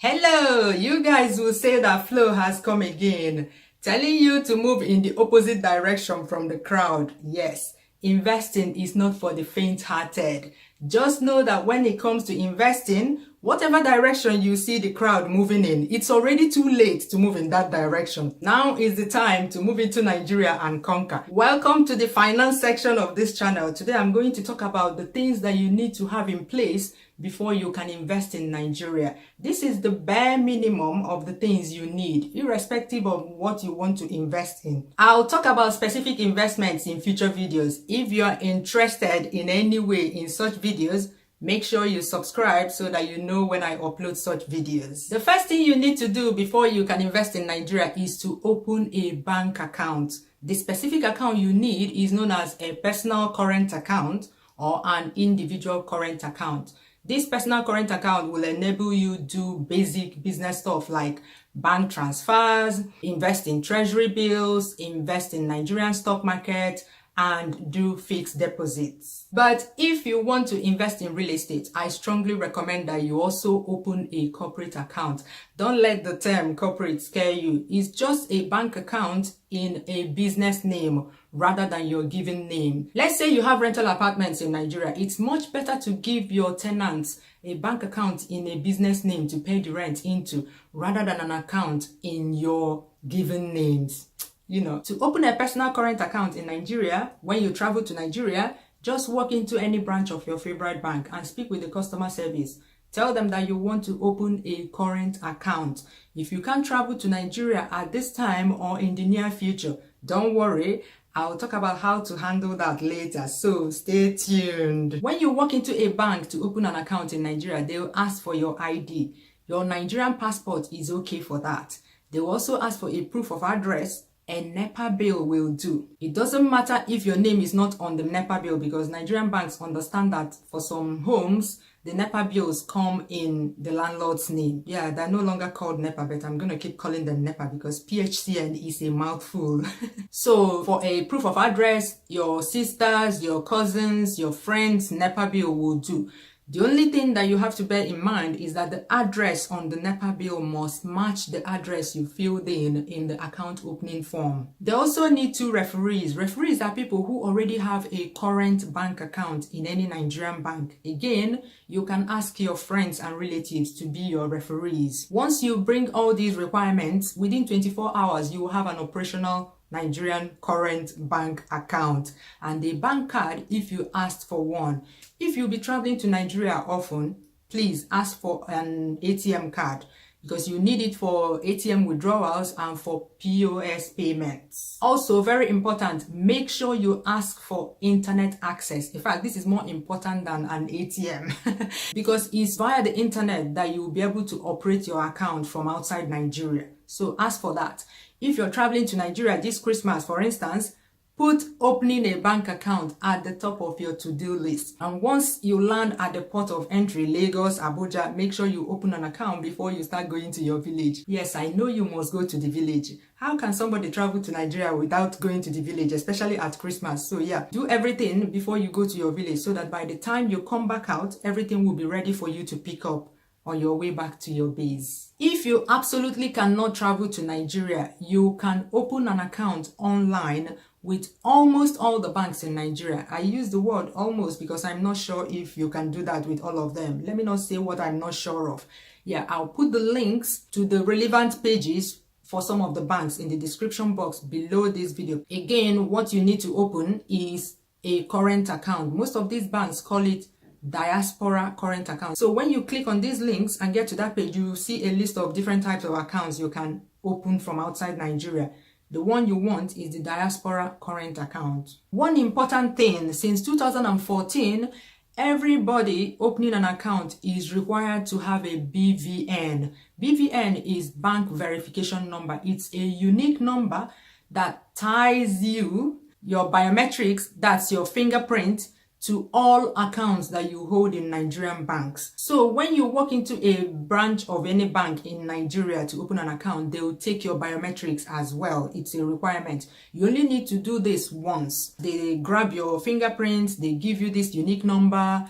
Hello, you guys will say that flow has come again, telling you to move in the opposite direction from the crowd. Yes, investing is not for the faint-hearted. Just know that when it comes to investing, whatever direction you see the crowd moving in, it's already too late to move in that direction. Now is the time to move into Nigeria and conquer. Welcome to the finance section of this channel. Today I'm going to talk about the things that you need to have in place before you can invest in Nigeria. This is the bare minimum of the things you need, irrespective of what you want to invest in. I'll talk about specific investments in future videos. If you're interested in any way in such videos, make sure you subscribe so that you know when I upload such videos. The first thing you need to do before you can invest in Nigeria is to open a bank account. The specific account you need is known as a personal current account or an individual current account. This personal current account will enable you to do basic business stuff like bank transfers, invest in treasury bills, invest in Nigerian stock market, and do fixed deposits. But if you want to invest in real estate, I strongly recommend that you also open a corporate account. Don't let the term corporate scare you. It's just a bank account in a business name rather than your given name. Let's say you have rental apartments in Nigeria. It's much better to give your tenants a bank account in a business name to pay the rent into rather than an account in your given names. To open a personal current account in Nigeria, when you travel to Nigeria, just walk into any branch of your favorite bank and speak with the customer service. Tell them that you want to open a current account. If you can't travel to Nigeria at this time or in the near future, don't worry. I'll talk about how to handle that later, so stay tuned. When you walk into a bank to open an account in Nigeria, they'll ask for your ID. Your Nigerian passport is okay for that. They'll also ask for a proof of address. A NEPA bill will do. It doesn't matter if your name is not on the NEPA bill because Nigerian banks understand that for some homes, the NEPA bills come in the landlord's name. Yeah, they're no longer called NEPA, but I'm going to keep calling them NEPA because PHCN is a mouthful. So for a proof of address, your sisters, your cousins, your friends' NEPA bill will do. The only thing that you have to bear in mind is that the address on the NEPA bill must match the address you filled in the account opening form. They also need 2 referees. Referees are people who already have a current bank account in any Nigerian bank. Again, you can ask your friends and relatives to be your referees. Once you bring all these requirements, within 24 hours, you will have an operational Nigerian current bank account and a bank card if you asked for one. If you'll be traveling to Nigeria often, please ask for an ATM card because you need it for ATM withdrawals and for POS payments. Also, very important, make sure you ask for internet access. In fact, this is more important than an ATM because it's via the internet that you'll be able to operate your account from outside Nigeria. So ask for that. If you're traveling to Nigeria this Christmas, for instance, put opening a bank account at the top of your to-do list. And once you land at the port of entry, Lagos, Abuja, make sure you open an account before you start going to your village. Yes, I know you must go to the village. How can somebody travel to Nigeria without going to the village, especially at Christmas? So yeah, do everything before you go to your village so that by the time you come back out, everything will be ready for you to pick up on your way back to your base. If you absolutely cannot travel to Nigeria, you can open an account online with almost all the banks in Nigeria. I use the word almost because I'm not sure if you can do that with all of them. Let me not say what I'm not sure of. Yeah, I'll put the links to the relevant pages for some of the banks in the description box below this video. Again, what you need to open is a current account. Most of these banks call it Diaspora Current Account. So when you click on these links and get to that page, you will see a list of different types of accounts you can open from outside Nigeria. The one you want is the Diaspora Current Account. One important thing, since 2014, everybody opening an account is required to have a BVN. BVN is Bank Verification Number. It's a unique number that ties you, your biometrics, that's your fingerprint, to all accounts that you hold in Nigerian banks. So when you walk into a branch of any bank in Nigeria to open an account, they will take your biometrics as well. It's a requirement. You only need to do this once. They grab your fingerprints, they give you this unique number.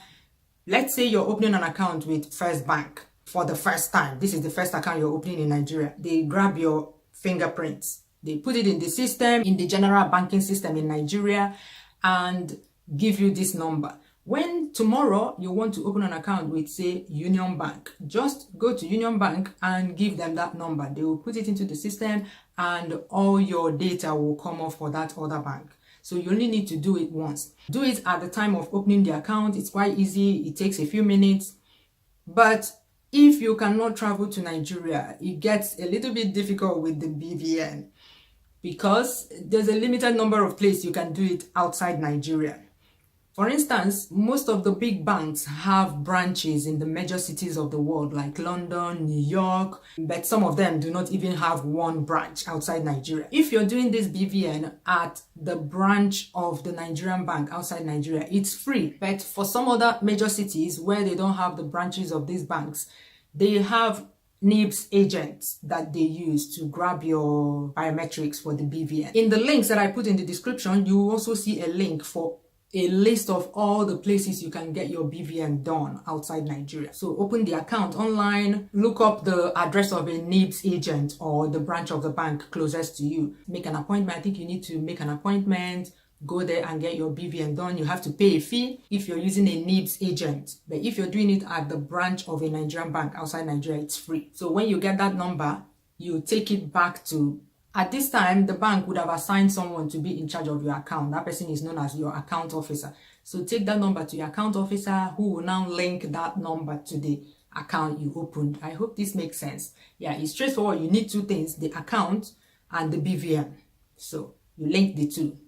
Let's say you're opening an account with First Bank. for the first time, this is the first account you're opening in Nigeria, they grab your fingerprints. They put it in the system, in the general banking system in Nigeria, and give you this number. When tomorrow you want to open an account with, say, Union Bank, just go to Union Bank and give them that number. They will put it into the system and all your data will come off for that other bank. So you only need to do it once. Do it at the time of opening the account. It's quite easy. It takes a few minutes. But if you cannot travel to Nigeria, it gets a little bit difficult with the BVN because there's a limited number of places you can do it outside Nigeria. For instance, most of the big banks have branches in the major cities of the world like London, New York, but some of them do not even have one branch outside Nigeria. If you're doing this BVN at the branch of the Nigerian bank outside Nigeria, it's free. But for some other major cities where they don't have the branches of these banks, they have NIBS agents that they use to grab your biometrics for the BVN. In the links that I put in the description, you will also see a link for a list of all the places you can get your BVN done outside Nigeria. So open the account online, look up the address of a NIBS agent or the branch of the bank closest to you. Make an appointment. I think you need to make an appointment, go there and get your BVN done. You have to pay a fee if you're using a NIBS agent. But if you're doing it at the branch of a Nigerian bank outside Nigeria, it's free. So when you get that number, you take it back to, at this time, the bank would have assigned someone to be in charge of your account. That person is known as your account officer. So take that number to your account officer who will now link that number to the account you opened. I hope this makes sense. Yeah, it's straightforward. You need two things, the account and the BVN. So you link the two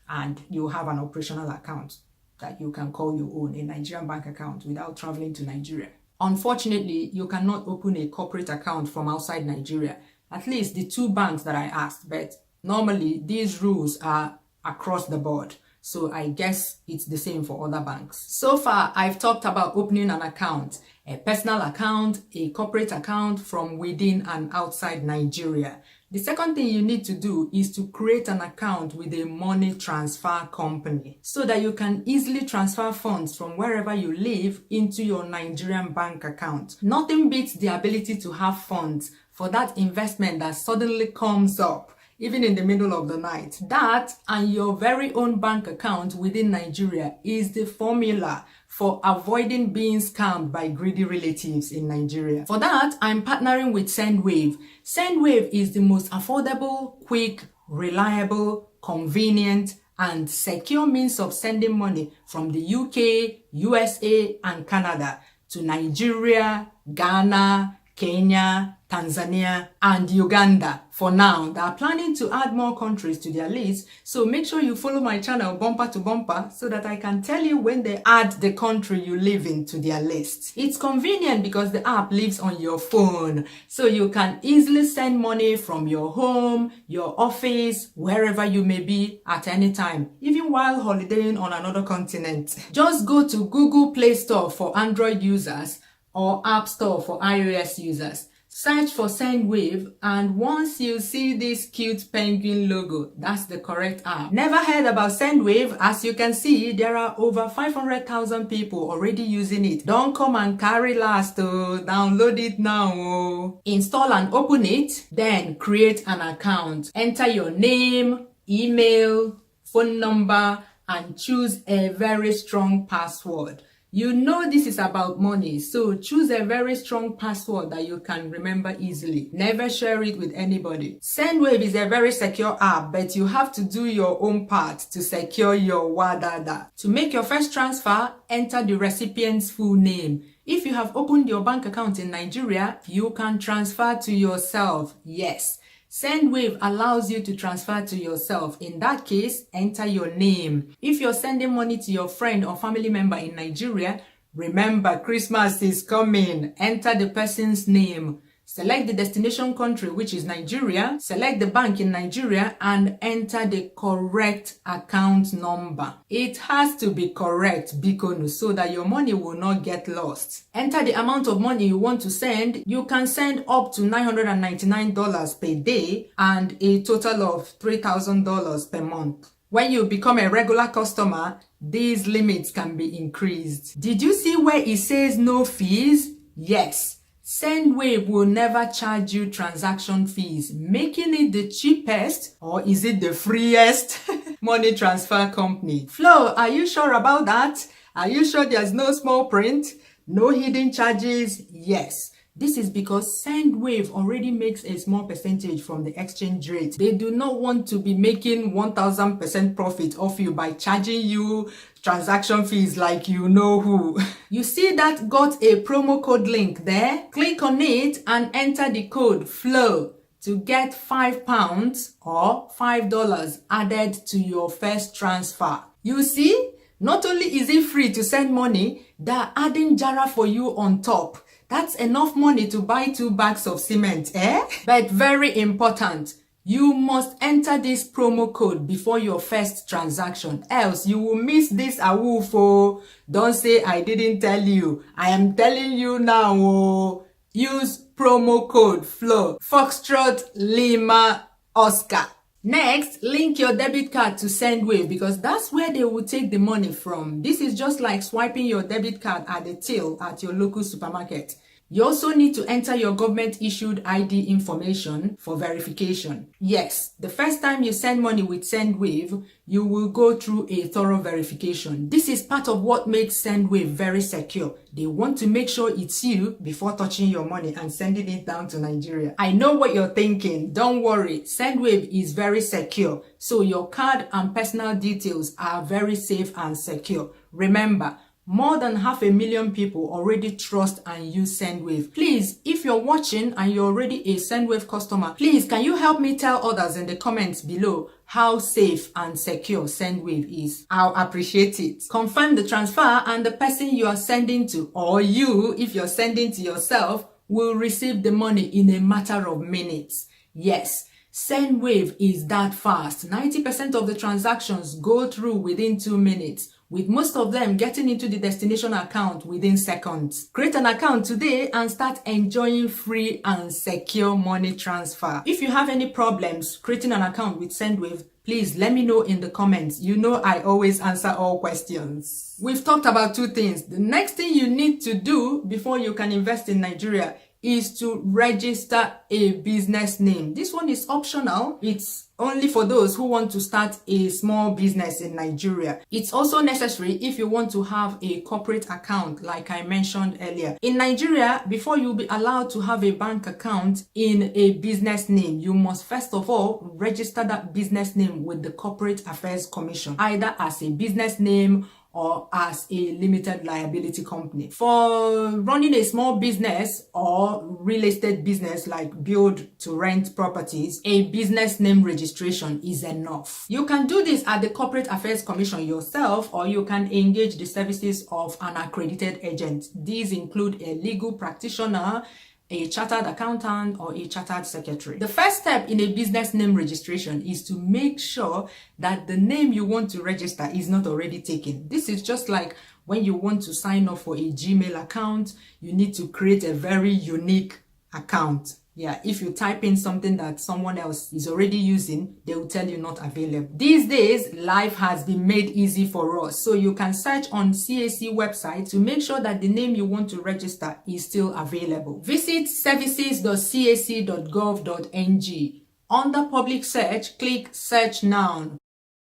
and you have an operational account that you can call your own, a Nigerian bank account, without traveling to Nigeria. Unfortunately, you cannot open a corporate account from outside Nigeria. At least the two banks that I asked, but normally these rules are across the board. So I guess it's the same for other banks. So far, I've talked about opening an account, a personal account, a corporate account from within and outside Nigeria. The second thing you need to do is to create an account with a money transfer company so that you can easily transfer funds from wherever you live into your Nigerian bank account. Nothing beats the ability to have funds for that investment that suddenly comes up, even in the middle of the night. That and your very own bank account within Nigeria is the formula for avoiding being scammed by greedy relatives in Nigeria. For that, I'm partnering with Sendwave. Sendwave is the most affordable, quick, reliable, convenient, and secure means of sending money from the UK, USA, and Canada to Nigeria, Ghana, Kenya, Tanzania, and Uganda. For now, they are planning to add more countries to their list, so make sure you follow my channel bumper to bumper so that I can tell you when they add the country you live in to their list. It's convenient because the app lives on your phone, so you can easily send money from your home, your office, wherever you may be at any time, even while holidaying on another continent. Just go to Google Play Store for Android users or App Store for iOS users. Search for Sendwave, and once you see this cute penguin logo, that's the correct app. Never heard about Sendwave? As you can see, there are over 500,000 people already using it. Don't come and carry last, oh. Download it now, oh. Install and open it, then create an account. Enter your name, email, phone number, and choose a very strong password. You know this is about money, so choose a very strong password that you can remember easily. Never share it with anybody. Sendwave is a very secure app, but you have to do your own part to secure your wadada. To make your first transfer, enter the recipient's full name. If you have opened your bank account in Nigeria, you can transfer to yourself. Yes. Sendwave allows you to transfer to yourself. In that case, enter your name. If you're sending money to your friend or family member in Nigeria, remember Christmas is coming. Enter the person's name. Select the destination country, which is Nigeria. Select the bank in Nigeria and enter the correct account number. It has to be correct, Bikonu, so that your money will not get lost. Enter the amount of money you want to send. You can send up to $999 per day and a total of $3,000 per month. When you become a regular customer, these limits can be increased. Did you see where it says no fees? Yes. Sendwave will never charge you transaction fees, making it the cheapest, or is it the freest money transfer company. Flo, are you sure about that? Are you sure there's no small print? No hidden charges? Yes. This is because Sendwave already makes a small percentage from the exchange rate. They do not want to be making 1000% profit off you by charging you transaction fees like you know who. You see that got a promo code link there? Click on it and enter the code FLOW to get £5 or $5 added to your first transfer. You see, not only is it free to send money, they're adding Jara for you on top. That's enough money to buy 2 bags of cement, eh? But very important, you must enter this promo code before your first transaction, else you will miss this awoof. Don't say I didn't tell you. I am telling you now. Oh. Use promo code FLOW, Foxtrot Lima Oscar. Next, link your debit card to Sendwave because that's where they will take the money from. This is just like swiping your debit card at the till at your local supermarket. You also need to enter your government-issued ID information for verification. Yes, the first time you send money with Sendwave, you will go through a thorough verification. This is part of what makes Sendwave very secure. They want to make sure it's you before touching your money and sending it down to Nigeria. I know what you're thinking. Don't worry. Sendwave is very secure. So your card and personal details are very safe and secure. Remember, more than 500,000 people already trust and use Sendwave. Please, if you're watching and you're already a Sendwave customer, please can you help me tell others in the comments below how safe and secure Sendwave is? I'll appreciate it. Confirm the transfer and the person you are sending to, or you, if you're sending to yourself, will receive the money in a matter of minutes. Yes, Sendwave is that fast. 90% of the transactions go through within 2 minutes, with most of them getting into the destination account within seconds. Create an account today and start enjoying free and secure money transfer. If you have any problems creating an account with Sendwave, please let me know in the comments. You know I always answer all questions. We've talked about 2 things. The next thing you need to do before you can invest in Nigeria is to register a business name. This one is optional. It's only for those who want to start a small business in Nigeria. It's also necessary if you want to have a corporate account, like I mentioned earlier. In Nigeria, before you'll be allowed to have a bank account in a business name, you must first of all register that business name with the Corporate Affairs Commission, either as a business name or as a limited liability company. For running a small business or real estate business like build to rent properties, a business name registration is enough. You can do this at the Corporate Affairs Commission yourself, or you can engage the services of an accredited agent. These include a legal practitioner, a chartered accountant, or a chartered secretary. The first step in a business name registration is to make sure that the name you want to register is not already taken. This is just like when you want to sign up for a Gmail account, you need to create a very unique account. Yeah, if you type in something that someone else is already using, they will tell you not available. These days, life has been made easy for us. So you can search on CAC website to make sure that the name you want to register is still available. Visit services.cac.gov.ng. Under public search, click search now.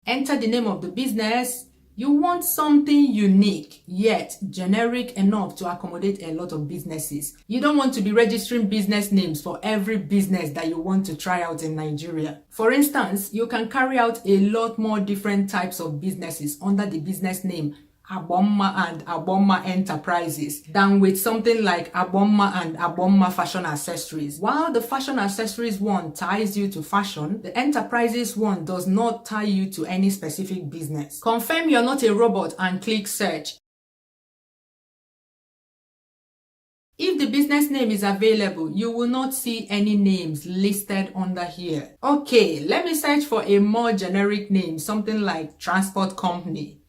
Enter the name of the business. You want something unique, yet generic enough to accommodate a lot of businesses. You don't want to be registering business names for every business that you want to try out in Nigeria. For instance, you can carry out a lot more different types of businesses under the business name Abomma and Abomma Enterprises than with something like Abomma and Abomma Fashion Accessories. While the Fashion Accessories one ties you to fashion, the Enterprises one does not tie you to any specific business. Confirm you're not a robot and click search. If the business name is available, you will not see any names listed under here. Okay, let me search for a more generic name, something like Transport Company.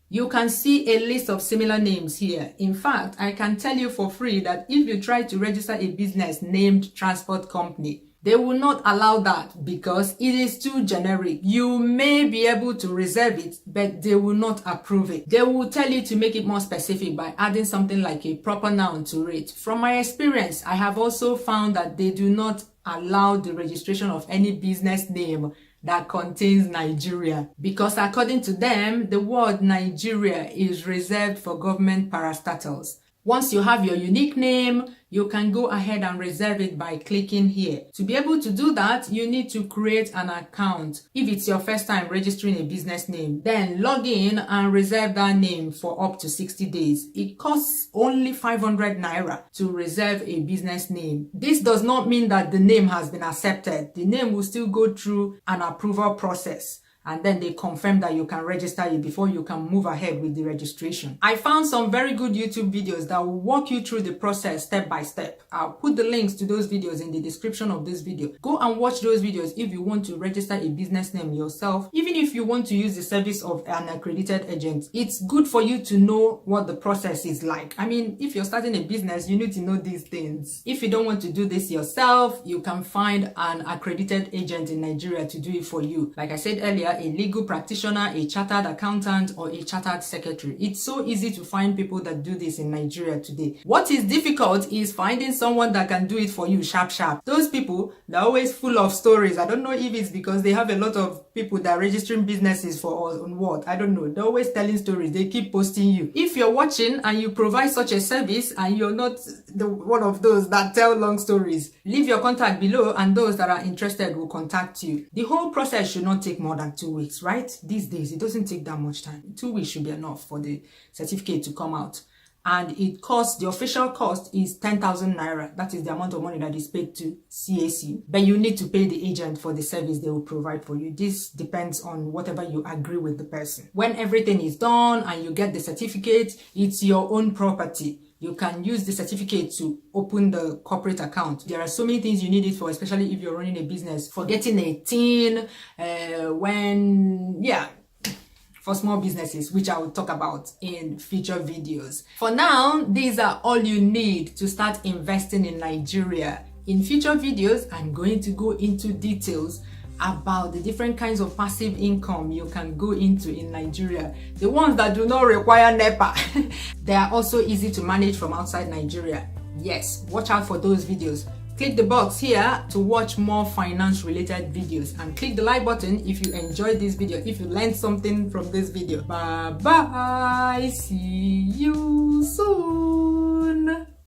You can see a list of similar names here. In fact, I can tell you for free that if you try to register a business named Transport Company, They will not allow that because it is too generic. You may be able to reserve it, but they will not approve it. They will tell you to make it more specific by adding something like a proper noun to it. From my experience, I have also found that they do not allow the registration of any business name that contains Nigeria, because according to them, the word Nigeria is reserved for government parastatals. Once you have your unique name, you can go ahead and reserve it by clicking here. To be able to do that, you need to create an account. If it's your first time registering a business name, then log in and reserve that name for up to 60 days. It costs only 500 naira to reserve a business name. This does not mean that the name has been accepted. The name will still go through an approval process, and then they confirm that you can register it before you can move ahead with the registration. I found some very good YouTube videos that will walk you through the process step by step. I'll put the links to those videos in the description of this video. Go and watch those videos if you want to register a business name yourself. Even if you want to use the service of an accredited agent, it's good for you to know what the process is like. I mean, if you're starting a business, you need to know these things. If you don't want to do this yourself, you can find an accredited agent in Nigeria to do it for you. Like I said earlier, a legal practitioner, a chartered accountant, or a chartered secretary. It's so easy to find people that do this in Nigeria today. What is difficult is finding someone that can do it for you sharp. Those people, they're always full of stories. I don't know if it's because they have a lot of people that are registering businesses for us on what. I don't know. They're always telling stories. They keep posting you. If you're watching and you provide such a service and you're not one of those that tell long stories, leave your contact below and those that are interested will contact you. The whole process should not take more than 2 weeks, right? These days, it doesn't take that much time. 2 weeks should be enough for the certificate to come out. And it costs, the official cost is 10,000 naira. That is the amount of money that is paid to CAC. But you need to pay the agent for the service they will provide for you. This depends on whatever you agree with the person. When everything is done and you get the certificate, it's your own property. You can use the certificate to open the corporate account. There are so many things you need it for, especially if you're running a business. For getting a TIN, for small businesses, which I will talk about in future videos. For now, these are all you need to start investing in Nigeria. In future videos, I'm going to go into details about the different kinds of passive income you can go into in Nigeria. The ones that do not require NEPA. They are also easy to manage from outside Nigeria. Yes, watch out for those videos. Click the box here to watch more finance related videos, and click the like button if you enjoyed this video, if you learned something from this video. Bye bye, see you soon.